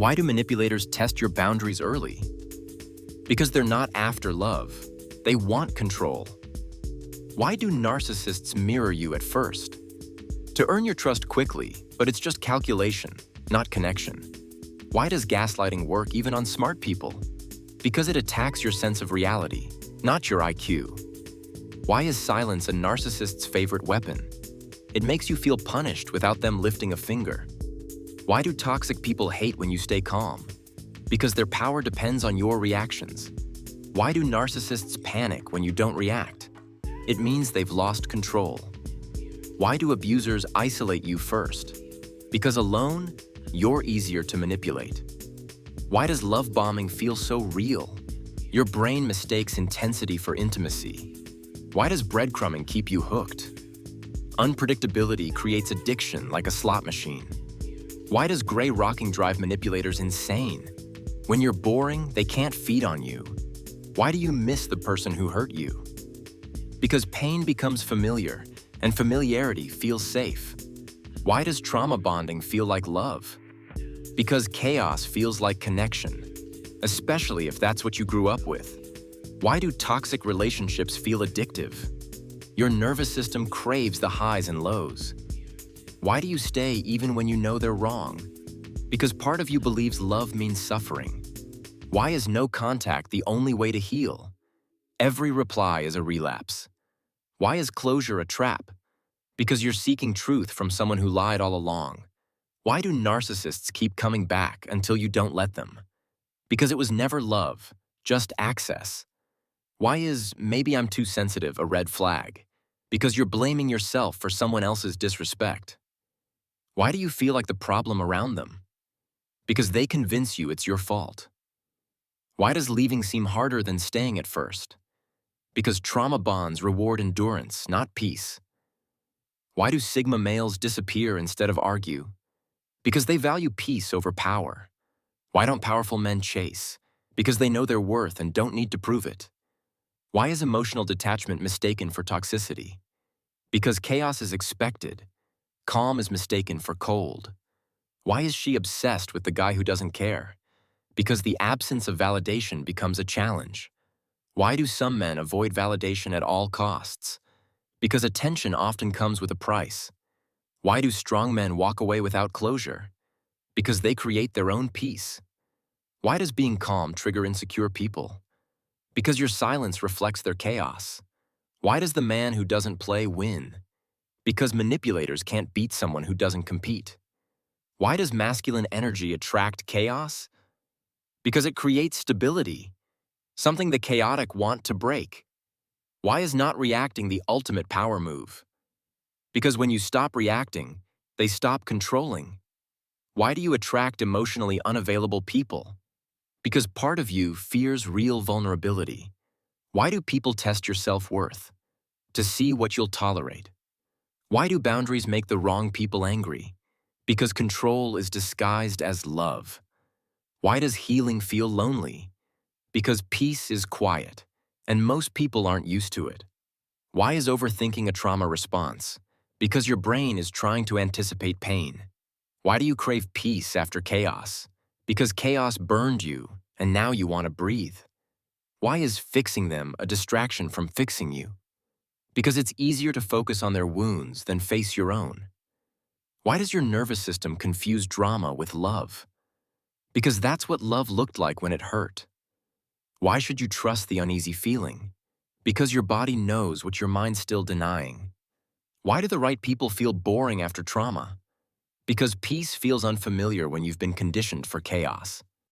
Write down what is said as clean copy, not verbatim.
Why do manipulators test your boundaries early? Because they're not after love. They want control. Why do narcissists mirror you at first? To earn your trust quickly, but it's just calculation, not connection. Why does gaslighting work even on smart people? Because it attacks your sense of reality, not your IQ. Why is silence a narcissist's favorite weapon? It makes you feel punished without them lifting a finger. Why do toxic people hate when you stay calm? Because their power depends on your reactions. Why do narcissists panic when you don't react? It means they've lost control. Why do abusers isolate you first? Because alone, you're easier to manipulate. Why does love bombing feel so real? Your brain mistakes intensity for intimacy. Why does breadcrumbing keep you hooked? Unpredictability creates addiction like a slot machine. Why does gray rocking drive manipulators insane? When you're boring, they can't feed on you. Why do you miss the person who hurt you? Because pain becomes familiar, and familiarity feels safe. Why does trauma bonding feel like love? Because chaos feels like connection, especially if that's what you grew up with. Why do toxic relationships feel addictive? Your nervous system craves the highs and lows. Why do you stay even when you know they're wrong? Because part of you believes love means suffering. Why is no contact the only way to heal? Every reply is a relapse. Why is closure a trap? Because you're seeking truth from someone who lied all along. Why do narcissists keep coming back until you don't let them? Because it was never love, just access. Why is "maybe I'm too sensitive" a red flag? Because you're blaming yourself for someone else's disrespect. Why do you feel like the problem around them? Because they convince you it's your fault. Why does leaving seem harder than staying at first? Because trauma bonds reward endurance, not peace. Why do Sigma males disappear instead of argue? Because they value peace over power. Why don't powerful men chase? Because they know their worth and don't need to prove it. Why is emotional detachment mistaken for toxicity? Because chaos is expected. Calm is mistaken for cold. Why is she obsessed with the guy who doesn't care? Because the absence of validation becomes a challenge. Why do some men avoid validation at all costs? Because attention often comes with a price. Why do strong men walk away without closure? Because they create their own peace. Why does being calm trigger insecure people? Because your silence reflects their chaos. Why does the man who doesn't play win? Because manipulators can't beat someone who doesn't compete. Why does masculine energy attract chaos? Because it creates stability, something the chaotic want to break. Why is not reacting the ultimate power move? Because when you stop reacting, they stop controlling. Why do you attract emotionally unavailable people? Because part of you fears real vulnerability. Why do people test your self-worth? To see what you'll tolerate. Why do boundaries make the wrong people angry? Because control is disguised as love. Why does healing feel lonely? Because peace is quiet, and most people aren't used to it. Why is overthinking a trauma response? Because your brain is trying to anticipate pain. Why do you crave peace after chaos? Because chaos burned you, and now you want to breathe. Why is fixing them a distraction from fixing you? Because it's easier to focus on their wounds than face your own. Why does your nervous system confuse drama with love? Because that's what love looked like when it hurt. Why should you trust the uneasy feeling? Because your body knows what your mind's still denying. Why do the right people feel boring after trauma? Because peace feels unfamiliar when you've been conditioned for chaos.